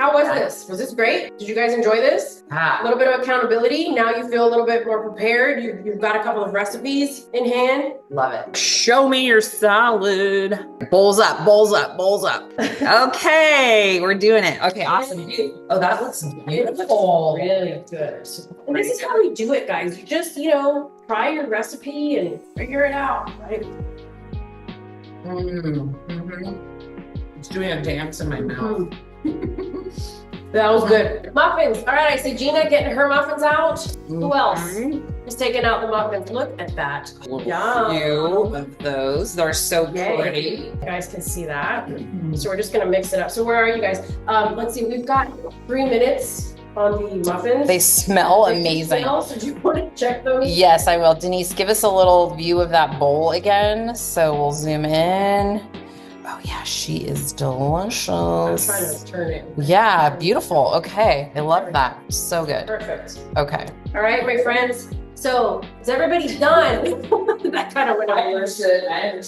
How was this? Was this great? Did you guys enjoy this? A little bit of accountability. Now you feel a little bit more prepared. You've got a couple of recipes in hand. Love it. Show me your salad. Bowls up, bowls up, bowls up. Okay, we're doing it. Okay, awesome. Oh, that looks beautiful. Really good. And this is how we do it, guys. You just, try your recipe and figure it out, right? It's doing a dance in my mouth. That was good. Muffins. All right, I see Gina getting her muffins out. Who else is taking out the muffins? Look at that. Yum. Few of those. They're so pretty. You guys can see that. So we're just gonna mix it up. So where are you guys? Let's see, we've got 3 minutes on the muffins. They smell amazing. So do you want to check those? Yes, I will. Denise, give us a little view of that bowl again. So we'll zoom in. Oh yeah, she is delicious. I'm trying to turn it. Yeah, beautiful. Okay, I love that. So good. Perfect. Okay. All right, my friends. So is everybody done? That kind of went over. I understood.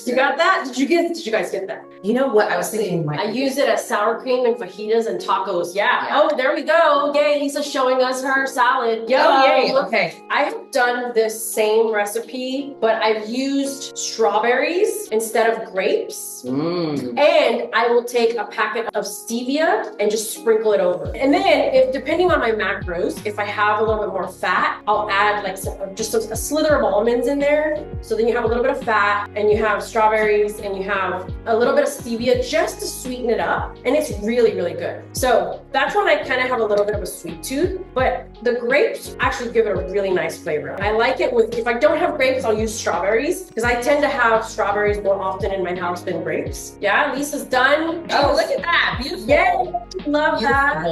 You got that? Did you guys get that? You know what? I was thinking. I use it as sour cream and fajitas and tacos. Yeah. Oh, there we go. Yay, Lisa's showing us her salad. Yay. Okay. I have done this same recipe, but I've used strawberries instead of grapes. And I will take a packet of stevia and just sprinkle it over. And then, if depending on my macros, if I have a little bit more fat, I'll add like a slither of almonds in there. So then you have a little bit of fat, and you have strawberries, and you have a little bit of stevia just to sweeten it up. And it's really, really good. So that's when I kind of have a little bit of a sweet tooth, but the grapes actually give it a really nice flavor. I like it with, if I don't have grapes, I'll use strawberries because I tend to have strawberries more often in my house than grapes. Yeah, Lisa's done. Oh, look at that. Beautiful. Yay, love that.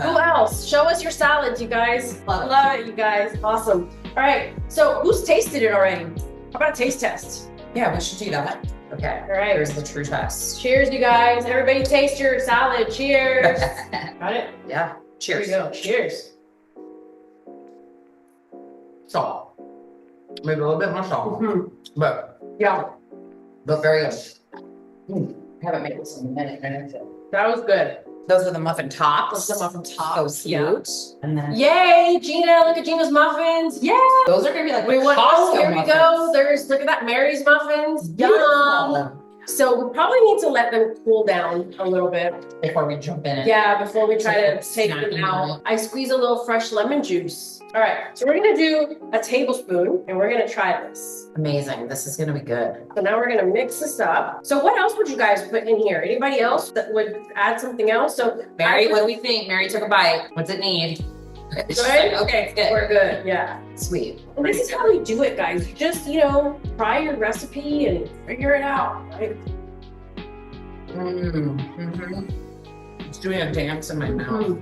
Who else? Show us your salads, you guys. Love it, you guys. Awesome. All right, so who's tasted it already? How about a taste test? Yeah, we should do that. Okay. All right. Here's the true test. Cheers, you guys. Everybody taste your salad. Cheers. Got it? Yeah. Cheers. Here we go. Cheers. Salt. Maybe a little bit more salt. But very good. Haven't made this in a minute. That was good. Those are the muffin tops. Those are the muffin tops. So cute. And then Yay, Gina! Look at Gina's muffins. Yeah. those are gonna be like We went. Costco Here we muffins. go. Look at that, Mary's muffins. Yum. So we probably need to let them cool down a little bit Before we jump in it. Yeah, before we try to take Snacking them out. on I squeeze a little fresh lemon juice. All right, so we're gonna do a tablespoon, and we're gonna try this. Amazing. This is gonna be good. So now we're gonna mix this up. So what else would you guys put in here? Anybody else that would add something else? So Mary, what do we think? Mary took a bite. What's it need? Good? Okay, it's good. We're good, yeah. Sweet. And this is how we do it, guys. You just, try your recipe and figure it out, right? It's doing a dance in my mouth.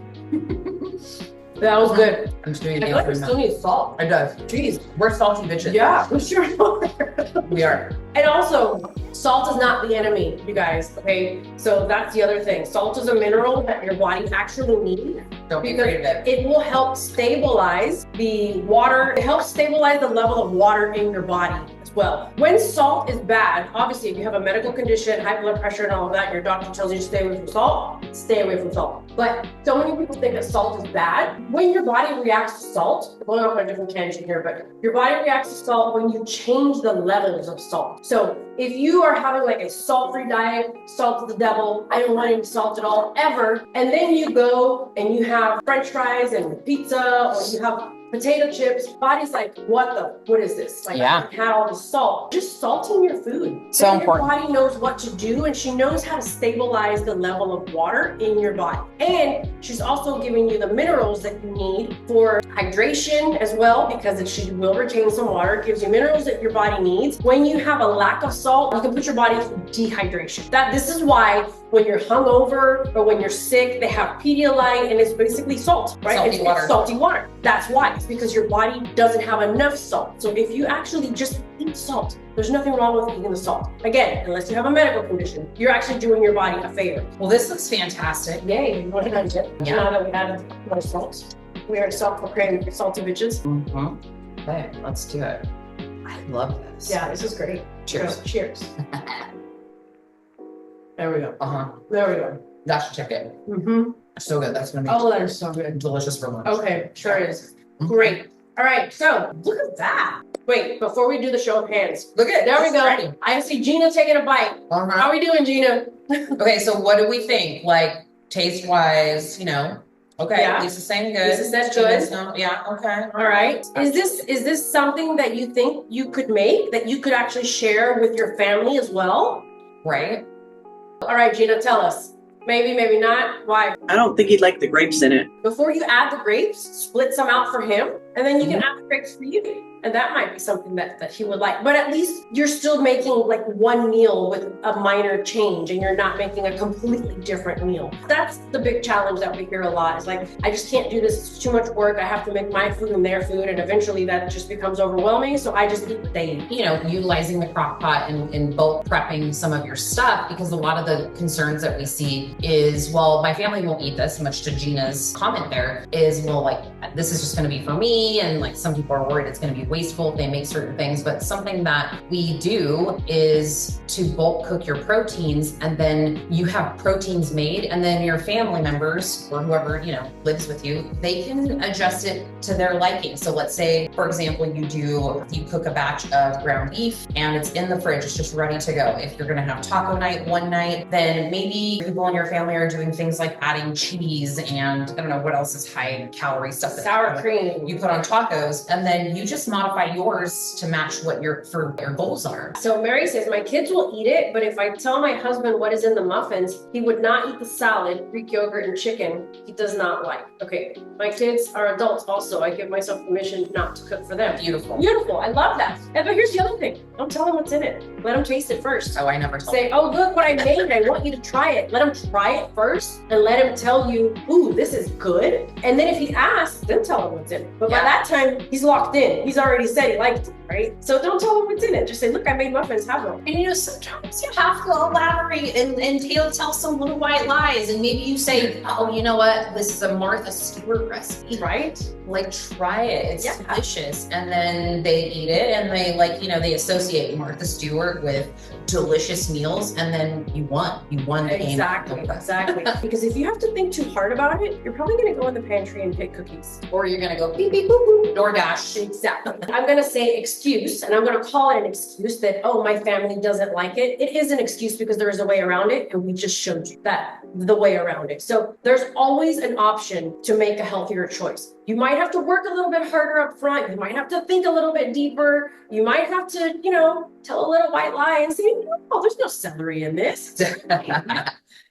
That was good. I'm just doing a I feel like we dance in my still mouth. need salt. It does. Jeez. We're salty bitches. Yeah, we sure are. We are. And also, salt is not the enemy, you guys, okay? So that's the other thing. Salt is a mineral that your body actually needs. Don't be afraid of it. It will help stabilize the water. It helps stabilize the level of water in your body as well. When salt is bad, obviously if you have a medical condition, high blood pressure and all of that, your doctor tells you to stay away from salt, stay away from salt. But so many people think that salt is bad. When your body reacts to salt, we're going off on a different tangent here, but your body reacts to salt when you change the levels of salt. So if you are having like a salt-free diet, salt is the devil, I don't want any salt at all, ever, and then you go and you have French fries and pizza, or you have potato chips, body's like, what is this? Like, Yeah. I had all the salt. Just salting your food. So Then important. Your body knows what to do, and she knows how to stabilize the level of water in your body. And she's also giving you the minerals that you need for hydration as well, because she will retain some water. It gives you minerals that your body needs. When you have a lack of salt, you can put your body through dehydration. This is why when you're hungover or when you're sick, they have Pedialyte, and it's basically salt, right? Salty water. It's salty water. That's why. It's because your body doesn't have enough salt. So if you actually just eat salt, there's nothing wrong with eating the salt. Again, unless you have a medical condition, you're actually doing your body a favor. Well, this looks fantastic. Yay, you want to nudge it? Yeah. Now that we added more salt. We are self-proclaimed salty bitches. Okay, let's do it. I love this. Yeah, this is great. Cheers. So, cheers. There we go. Uh-huh. There we go. That should check it. So good. That's gonna be Oh, that is so good. delicious for lunch. Okay, sure is. Mhm. Great. All right, so look at that. Wait, before we do the show of hands. Look at There we go. Ready. I see Gina taking a bite. How are we doing, Gina? Okay, so what do we think? Like taste wise, Okay, Yeah. Lisa's saying good. Lisa said Gina's good. no- yeah, okay. All right. Is this something that you think you could make, that you could actually share with your family as well? Right. All right, Gina, tell us. Maybe, maybe not. Why? I don't think he'd like the grapes in it. Before you add the grapes, split some out for him, and then you can add the grapes for you. And that might be something that he would like. But at least you're still making like one meal with a minor change, and you're not making a completely different meal. That's the big challenge that we hear a lot, is like, I just can't do this. It's too much work. I have to make my food and their food. And eventually that just becomes overwhelming. So I just eat what they eat. Utilizing the crock pot and bulk prepping some of your stuff, because a lot of the concerns that we see is, well, my family won't eat this, much to Gina's comment there, is, well, like, this is just going to be for me. And like, some people are worried it's going to be wasteful if they make certain things. But something that we do is to bulk cook your proteins, and then you have proteins made, and then your family members or whoever, lives with you, they can adjust it to their liking. So let's say, for example, you cook a batch of ground beef and it's in the fridge, it's just ready to go. If you're going to have taco night one night, then maybe people in your family are doing things like adding cheese and I don't know what else is high calorie stuff. Sour cream. You put on tacos, and then you just modify yours to match what your goals are. So Mary says, my kids will eat it, but if I tell my husband what is in the muffins, he would not eat the salad, Greek yogurt, and chicken he does not like. Okay, my kids are adults also. I give myself permission not to cook for them. Beautiful. Beautiful. I love that. And but here's the other thing. Don't tell them what's in it. Let them taste it first. Oh, I never told Say, oh, look what I made. I want you to try it. Let him try it first and let him tell you, ooh, this is good. And then if he asks, then tell him what's in it. But by that time, he's locked in. He's already said he liked it, right? So don't tell him what's in it. Just say, look, I made muffins. Have them. And sometimes you have to elaborate and tell some little white lies. And maybe you say, oh, you know what? This is a Martha Stewart recipe. Right? Like, try it. It's delicious. And then they eat it, and they they associate Martha Stewart with delicious meals, and then you won the game. Exactly. Because if you have to think too hard about it, you're probably going to go in the pantry and pick cookies. Or you're going to go beep, beep, boop, boop, DoorDash. Exactly. I'm going to say excuse, and I'm going to call it an excuse that, oh, my family doesn't like it. It is an excuse because there is a way around it, and we just showed you the way around it. So there's always an option to make a healthier choice. You might have to work a little bit harder up front. You might have to think a little bit deeper. You might have to, tell a little white lie and say, oh, there's no celery in this.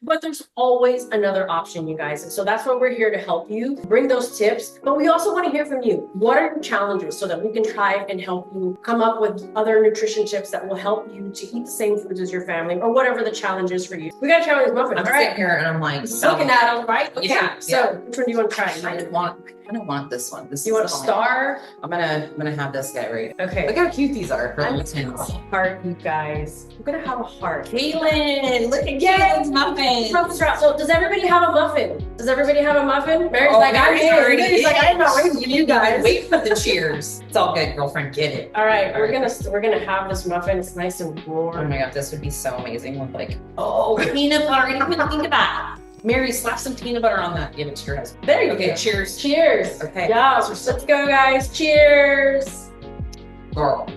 But there's always another option, you guys. And so that's why we're here to help you bring those tips. But we also want to hear from you. What are your challenges so that we can try and help you come up with other nutrition tips that will help you to eat the same foods as your family, or whatever the challenge is for you. We got to try these muffins. I'm All right. sitting here and I'm like, looking at them, right? Okay. Yeah, So which one do you want to try? I kind of want this one. You want a star? I'm gonna have this guy right. Okay. Look how cute these are. I'm gonna have a heart, you guys. I'm gonna have a heart. Kaylin, look at Kaylin's muffins. Muffins are out. So does everybody have a muffin? Does everybody have a muffin? Mary's Oh, like, Mary's I'm already Mary's like, I'm not waiting for you guys. Wait for the cheers. It's all good, girlfriend. Get it. All right, All we're right. gonna have this muffin. It's nice and Oh warm. my god, this would be so amazing with peanut butter. I didn't even think of that. Mary, slap some peanut butter on that. Give it to your husband. There you Okay, go. cheers. Cheers. Okay. Yeah, so let's go, guys. Cheers. Girl.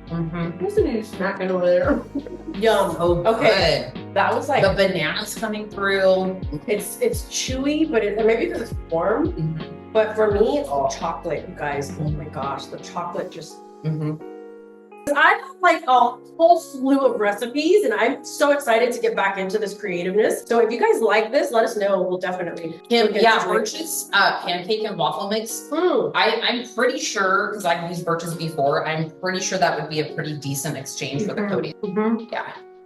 Mm-hmm. What's the new smacking over there? Yum. Oh, Okay. good. That was like The banana's coming through. it's chewy, but maybe because it's warm. Mm-hmm. But for me, it's all chocolate, you guys. Oh my gosh, the chocolate just. Mm-hmm. I have like a whole slew of recipes, and I'm so excited to get back into this creativeness. So if you guys like this, let us know. We'll definitely. Kim, look yeah, into it. Birch's pancake and waffle mix. Mm. I'm pretty sure, because I've used Birch's before, I'm pretty sure that would be a pretty decent exchange for the coating. Mm-hmm.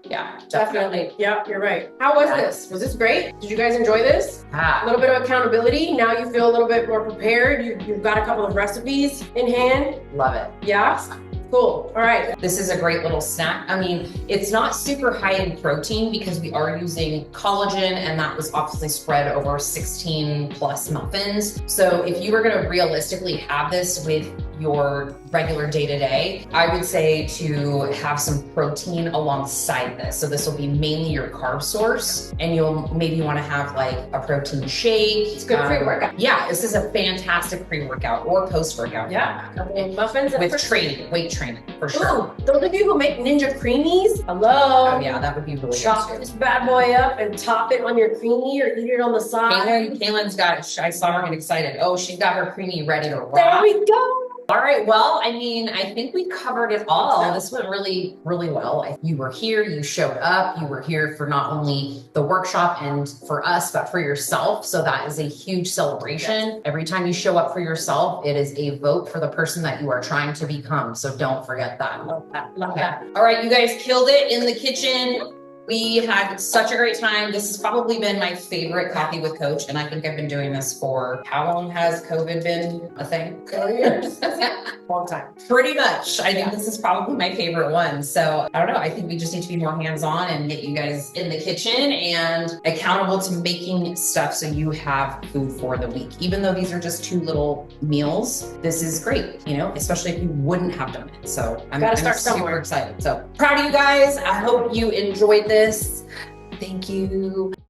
Yeah, Definitely. Yeah, you're right. How was this? Was this great? Did you guys enjoy this? A Ah, little bit of accountability. Now you feel a little bit more prepared. You've got a couple of recipes in hand. love it. Yeah. Cool. All right. This is a great little snack. I mean, it's not super high in protein because we are using collagen, and that was obviously spread over 16 plus muffins. So if you were going to realistically have this with your regular day-to-day, I would say to have some protein alongside this. So this will be mainly your carb source, and you'll maybe want to have like a protein shake. It's good pre-workout. Yeah, this is a fantastic pre-workout or post-workout. Yeah, and muffins with training, weight training for sure. Ooh, those of you who make ninja creamies, hello. Oh yeah, that would be really Chop good too. this bad boy up and top it on your creamy or eat it on the side. Kaylin's got it. I saw her get excited. Oh, she's got her creamy ready to rock. There we go. All right, well, I mean, I think we covered it all. This went really, really well. You were here, you showed up, you were here for not only the workshop and for us, but for yourself. So that is a huge celebration. Every time you show up for yourself, it is a vote for the person that you are trying to become. So don't forget that. Love that, love that. All right, you guys killed it in the kitchen. We had such a great time. This has probably been my favorite Coffee with Coach, and I think I've been doing this for, how long has COVID been a thing? 4 years. Long time. Pretty much. I think this is probably my favorite one. So I don't know. I think we just need to be more hands-on and get you guys in the kitchen and accountable to making stuff so you have food for the week. Even though these are just 2 little meals, this is great, you know, especially if you wouldn't have done it. So I'm start super somewhere. excited. So proud of you guys. I hope you enjoyed this. Thank you.